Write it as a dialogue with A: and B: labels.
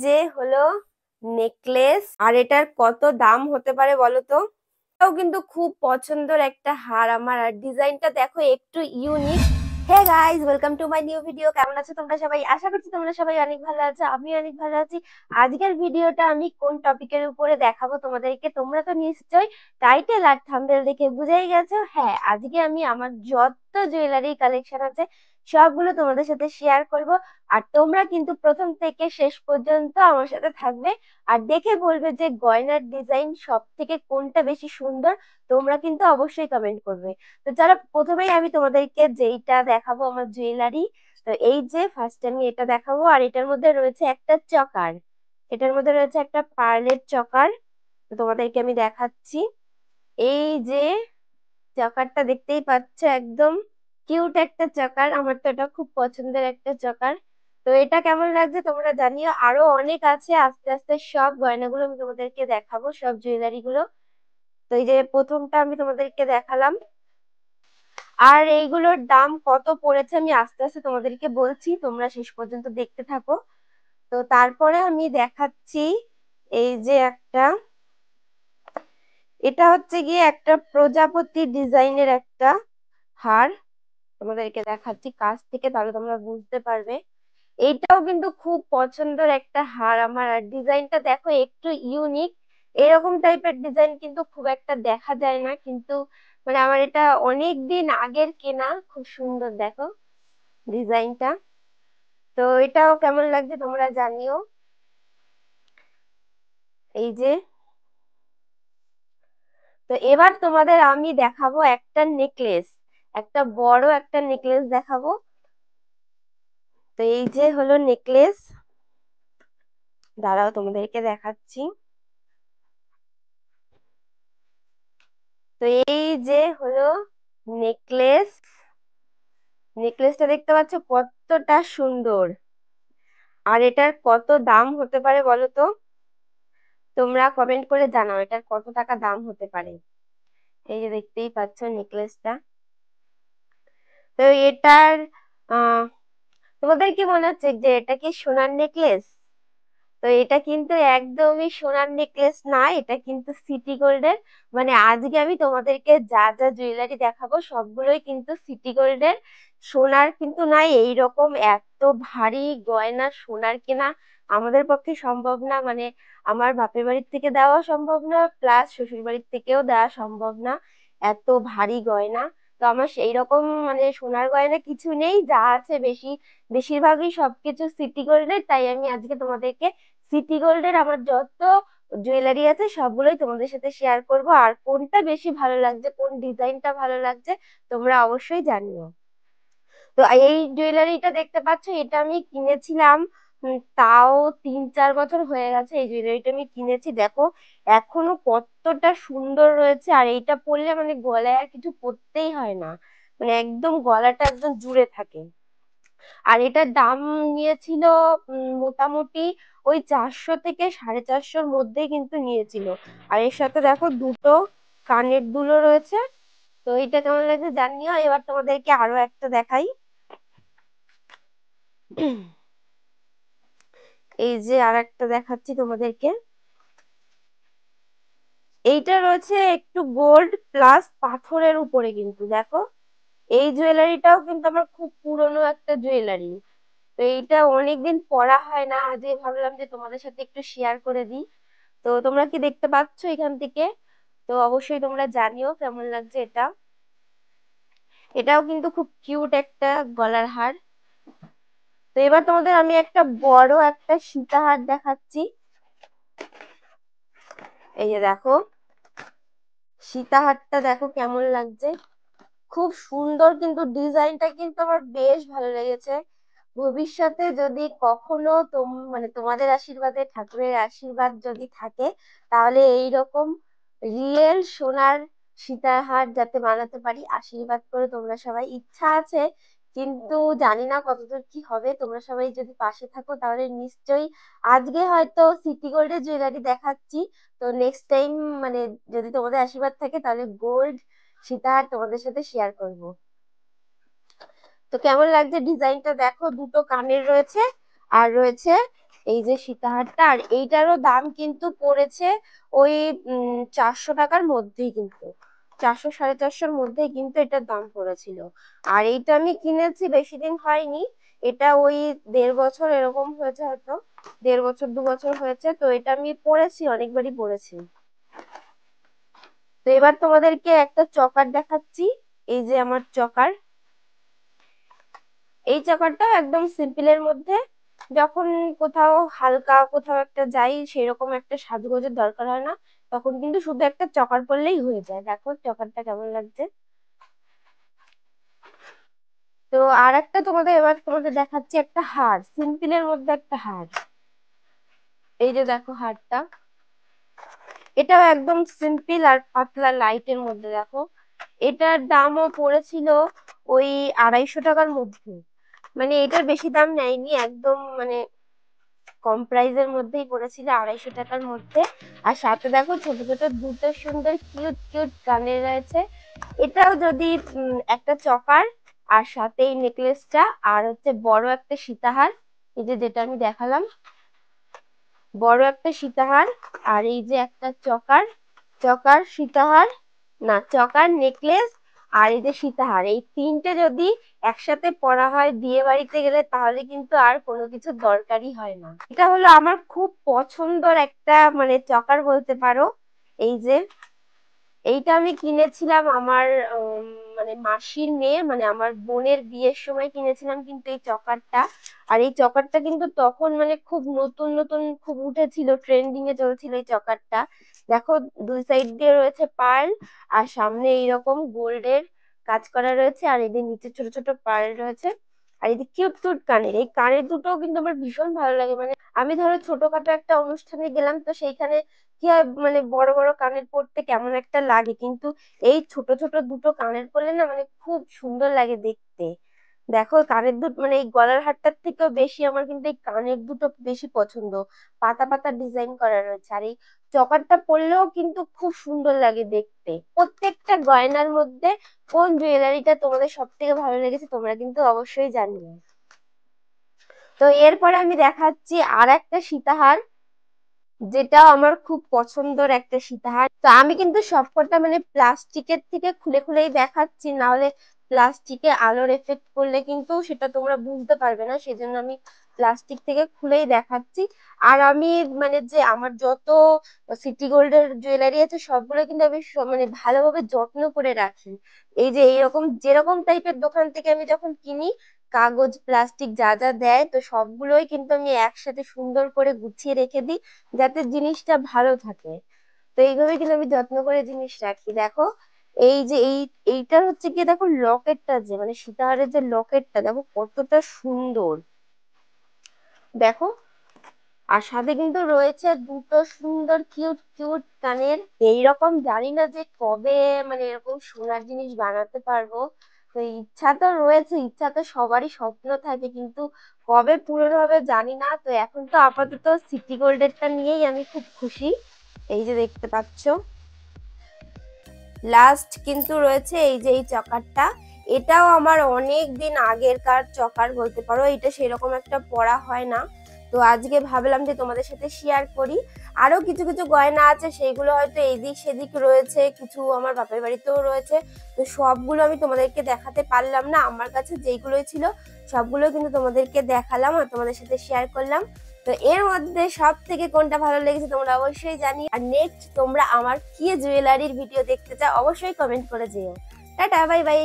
A: যে হলো নেকলেস, আর এটার কত দাম হতে পারে বলো তো? এটাও কিন্তু খুব পছন্দের একটা হার আমার, আর ডিজাইনটা দেখো একটু unique. Hey guys, welcome to my new video. কেমন আছো তোমরা সবাই? আশা করছি তোমরা সবাই অনেক ভালো আছো, আমি অনেক ভালো আছি। আজকের ভিডিওটা আমি কোন টপিকের উপরে দেখাবো তোমাদেরকে, তোমরা তো নিশ্চয়ই টাইটেল আর থাম্বনেল দেখে বুঝেই গেছো। হ্যাঁ, আজকে আমি আমার যত জুয়েলারি কালেকশন আছে সবগুলো তোমাদের সাথে শেয়ার করব। আর তোমরা কিন্তু প্রথম থেকে শেষ পর্যন্ত আমার সাথে থাকবে, আর দেখে বলবে যে গয়নার ডিজাইন সব থেকে কোনটা বেশি সুন্দর। তোমরা কিন্তু অবশ্যই কমেন্ট করবে। তো চলো, প্রথমেই আমি তোমাদেরকে যেইটা দেখাবো আমার জুয়েলারি। তো এই যে ফার্স্ট আমি এটা দেখাবো, আর এটার মধ্যে রয়েছে একটা চকার। এটার মধ্যে রয়েছে একটা পার্লের চকার। তো তোমাদেরকে আমি দেখাচ্ছি। এই যে চকারটা দেখতেই পাচ্ছ, একদম কিউট একটা চকার। আমার তো এটা খুব পছন্দের একটা চকার। তো এটা কেমন লাগছে তোমরা জানিও। আরো অনেক আছে, আস্তে আস্তে সব গয়নাগুলো আমি তোমাদেরকে দেখাবো, সব জুয়েলারি গুলো। তো এই যে প্রথমটা আমি তোমাদেরকে দেখালাম, আর এইগুলোর দাম কত পড়েছে আমি আস্তে আস্তে তোমাদেরকে বলছি, তোমরা শেষ পর্যন্ত দেখতে থাকো। তো তারপরে আমি দেখাচ্ছি এই যে একটা, এটা হচ্ছে গিয়ে একটা প্রজাপতি ডিজাইনের একটা হার। তোমাদেরকে দেখাচ্ছি কাছ থেকে, তাহলে তোমরা বুঝতে পারবে। এইটাও কিন্তু খুব পছন্দের একটা হার আমার, আর ডিজাইনটা দেখো একটু ইউনিক। এরকম টাইপের ডিজাইন কিন্তু খুব একটা দেখা যায় না, কিন্তু মানে আমার এটা অনেক দিন আগের কেনা। খুব সুন্দর দেখো ডিজাইনটা। তো এটাও কেমন লাগছে তোমরা জানিও। এই যে, তো এবার তোমাদের আমি দেখাবো একটা নেকলেস, একটা বড় একটা নেকলেস দেখাবো। তো এই যে হলো নেকলেস, দাঁড়াও তোমাদেরকে দেখাচ্ছি। তো এই যে হলো নেকলেস, নেকলেসটা দেখতে পাচ্ছ কতটা সুন্দর। আর এটার কত দাম হতে পারে বলো তো? তোমরা কমেন্ট করে জানাও এটার কত টাকা দাম হতে পারে। এই যে দেখতেই পাচ্ছ নেকলেসটা। তো এটার আহ তোমাদের কি মনে হচ্ছে যে এটা কি সোনার নেকলেস? তো এটা কিন্তু একদমই সোনার নেকলেস না, এটা কিন্তু সিটি গোল্ডের। মানে আজকে আমি তোমাদেরকে যা যা জুয়েলারি দেখাবো সবগুলোই কিন্তু সিটি গোল্ডের। সোনার কিন্তু নাই। এইরকম এত ভারী গয়না সোনার কেনা আমাদের পক্ষে সম্ভব না। মানে আমার বাপের বাড়ির থেকে দেওয়া সম্ভব না, প্লাস শ্বশুর বাড়ির থেকেও দেওয়া সম্ভব না, এত ভারী গয়না। তো আমার সেই রকম মানে সোনার গয়না কিছু নেই, যা আছে বেশিরভাগই সবকিছু সিটি গোল্ডের। তাই আমি আজকে তোমাদেরকে সিটি গোল্ডের আমার যত জুয়েলারি আছে সবগুলোই তোমাদের সাথে শেয়ার করব। আর কোনটা বেশি ভালো লাগছে, কোন ডিজাইনটা ভালো লাগছে তোমরা অবশ্যই জানিও। তো এই জুয়েলারিটা দেখতে পাচ্ছ, এটা আমি কিনেছিলাম তাও 3-4 বছর হয়ে গেছে। এই জুয়েলারিটা আমি কিনেছি, দেখো এখনো কতটা সুন্দর রয়েছে। আর এইটা পরলে মানে গলায় আর কিছু পরতেই হয় না, মানে একদম গলাটা একদম জুড়ে থাকে। আর এটার দাম নিয়েছিল মোটামুটি ওই 400 থেকে 450-র মধ্যে কিন্তু নিয়েছিল। আর এর সাথে দেখো দুটো কানের দুলও রয়েছে। তো এটা কেমন লাগছে জানিও। এবার তোমাদেরকে আরো একটা দেখাই। এই যে আর একটা দেখাচ্ছি তোমাদেরকে। এইটা রয়েছে একটু গোল্ড প্লাস পাথরের উপরে, কিন্তু দেখো এই জুয়েলারিটাও কিন্তু আমার খুব পুরনো একটা জুয়েলারি। তো এইটা অনেকদিন পরা হয় না, আজ ভাবলাম যে তোমাদের সাথে একটু শেয়ার করে দিই। তো তোমরা কি দেখতে পাচ্ছ এখান থেকে? তো অবশ্যই তোমরা জানিও কেমন লাগছে এটা। এটাও কিন্তু খুব কিউট একটা গলার হার। তো এবার তোমাদের আমি একটা বড় একটা সীতাহার দেখাচ্ছি। এই যে দেখো সীতাহারটা, দেখো কেমন লাগছে। খুব সুন্দর, কিন্তু ডিজাইনটা কিন্তু আমার বেশ ভালো লেগেছে। ভবিষ্যতে যদি কখনো মানে তোমাদের আশীর্বাদে, ঠাকুরের আশীর্বাদ যদি থাকে, তাহলে এইরকম রিয়েল সোনার সীতাহার যাতে বানাতে পারি, আশীর্বাদ করে তোমরা সবাই। ইচ্ছা আছে, কিন্তু জানি না কতদূর কি হবে। তোমরা সবাই যদি পাশে থাকো তাহলে নিশ্চয়ই। আজকে হয়তো সিটি গোল্ডের জুয়েলারি দেখাচ্ছি, তো নেক্সট টাইম মানে যদি তোমাদের আশীর্বাদ থাকে তাহলে গোল্ড সীতাহার তোমাদের সাথে শেয়ার করব। তো কেমন লাগছে ডিজাইনটা দেখো, দুটো কানের রয়েছে, আর রয়েছে এই যে সীতাহারটা, আর এইটারও দাম কিন্তু পড়েছে ওই 400 টাকার মধ্যেই, কিন্তু 400 450-র মধ্যেই কিন্তু এটার দাম পড়েছিল। আর এইটা আমি কিনেছি বেশি দিন হয়নি, এটা ওই 1.5 বছর এরকম হয়েছে হয়তো, 1.5 বছর 2 বছর হয়েছে। তো এটা আমি পরেছি, অনেকবারই পরেছি। তো এবার তোমাদেরকে একটা চকার দেখাচ্ছি। এই যে আমার চকার, এই চকারটা একদম সিম্পলের মধ্যে, যখন কোথাও হালকা কোথাও একটা যাই সেরকম একটা সাজগোজের দরকার হয় না, তখন কিন্তু শুধু একটা চকার পরলেই হয়ে যায়। দেখো চকারটা কেমন লাগছে। তো আর একটা তোমাদের দেখাচ্ছি একটা হার, সিম্পলের মধ্যে একটা হার। এই যে দেখো হারটা, এটাও একদম সিম্পল আর পাতলা লাইটের মধ্যে। দেখো এটার দামও পড়েছিল ওই 250 টাকার মধ্যে, মানে এটার বেশি দাম নেয়নি, একদম মানে কম প্রাইসের মধ্যেই পড়েছিল, 250 টাকার মধ্যে। আর সাথে দেখো ছোট ছোট দুটো সুন্দর কিউট কিউট কানের রয়েছে। এটাও যদি একটা চকার, আর সাথে এই নেকলেসটা, আর হচ্ছে বড় একটা সীতাহার, এই যে যেটা আমি দেখালাম, বড় একটা সীতাহার, আর এই যে একটা চকার, চকার সীতাহার, না চকার নেকলেস, আর এই যে সীতাহার, এই তিনটে যদি একসাথে পরা হয় বিয়ে বাড়িতে গেলে, তাহলে কিন্তু আর কোনো কিছু দরকারই হয় না। এটা হলো আমার খুব পছন্দের একটা মানে চকার বলতে পারো। এই যে এইটা আমি কিনেছিলাম আমার মানে মাসির মেয়ে, মানে আমার বোনের বিয়ের সময় কিনেছিলাম কিন্তু এই চকারটা। আর এই চকারটা কিন্তু তখন মানে খুব নতুন নতুন খুব উঠেছিল, ট্রেন্ডিং এ চলছিল এই চকারটা। দেখো দুই সাইড দিয়ে রয়েছে পার্ল, আর সামনে এইরকম গোল্ডের কাজ করা রয়েছে, আর এদের নিচে ছোট ছোট পার্ল রয়েছে। আর এই যে কিউট কিউট কানের, এই কানের দুটোও কিন্তু আমার ভীষণ ভালো লাগে। মানে আমি ধরো ছোটখাটো একটা অনুষ্ঠানে গেলাম, তো সেইখানে কি হয় মানে বড় বড় কানের পরতে কেমন একটা লাগে, কিন্তু এই ছোট ছোট দুটো কানের পরলে না মানে খুব সুন্দর লাগে দেখতে। দেখো কানের দুটো মানে এই গলার হারটার থেকেও বেশি আমার কিন্তু এই কানের দুটো বেশি পছন্দ, পাতা পাতা ডিজাইন করা রয়েছে। আর এই চকারটা পরলেও কিন্তু খুব সুন্দর লাগে দেখতে। প্রত্যেকটা গয়নার মধ্যে কোন জুয়েলারিটা তোমাদের সব থেকে ভালো লেগেছে তোমরা কিন্তু অবশ্যই জানিও। তো এরপরে আমি দেখাচ্ছি আর একটা সীতাহার, যেটাও আমার খুব পছন্দের একটা সীতাহার। তো আমি কিন্তু সবকটা মানে প্লাস্টিকের থেকে খুলে খুলেই দেখাচ্ছি, না হলে প্লাস্টিকে আলোর এফেক্ট করলে কিন্তু সেটা তোমরা বুঝতে পারবে না, সেজন্য আমি প্লাস্টিক থেকে খুলেই দেখাচ্ছি। আর আমি মানে যে আমার যত সিটি গোল্ডের জুয়েলারি আছে সবগুলো কিন্তু আমি মানে ভালোভাবে যত্ন করে রাখি। এই যে এইরকম যেরকম টাইপের দোকান থেকে আমি যখন কিনি, কাগজ প্লাস্টিক যা যা দেয়, তো সবগুলোই কিন্তু আমি একসাথে সুন্দর করে গুছিয়ে রেখে দিই, যাতে জিনিসটা ভালো থাকে। তো এইভাবে কিন্তু আমি যত্ন করে জিনিস রাখি। দেখো এই যে এইটার হচ্ছে কি, দেখো লকেটটা যে মানে সীতাহারের যে লকেটটা দেখো কতটা সুন্দর। দেখো আর সাথে কিন্তু রয়েছে দুটো সুন্দর কিউট কিউট কানের। এইরকম জানি না যে কবে মানে এরকম সোনার জিনিস বানাতে পারবো। তো ইচ্ছা তো রয়েছে, ইচ্ছা তো সবারই স্বপ্ন থাকে, কিন্তু কবে পূরণ হবে জানি না। তো এখন তো আপাতত সিটি গোল্ডেরটা নিয়েই আমি খুব খুশি। এই যে দেখতে পাচ্ছ, লাস্ট কিন্তু রয়েছে এই যে এই চকারটা। এটাও আমার অনেক দিন আগেরকার চকার বলতে পারো, এটা সেরকম একটা পড়া হয় না। তো আজকে ভাবলাম যে তোমাদের সাথে শেয়ার করি। আরো কিছু কিছু গয়না আছে, সেইগুলো হয়তো এদিক সেদিক রয়েছে, কিছু আমার বাপের বাড়িতেও রয়েছে। তো সবগুলো আমি তোমাদেরকে দেখাতে পারলাম না, আমার কাছে যেইগুলোই ছিল সবগুলো কিন্তু তোমাদেরকে দেখালাম আর তোমাদের সাথে শেয়ার করলাম। তো এর মধ্যে সব থেকে কোনটা ভালো লেগেছে তোমরা অবশ্যই জানি। আর নেক্সট তোমরা আমার কি জুয়েলারির ভিডিও দেখতে চাও অবশ্যই কমেন্ট করে যেও। Tata bye bye.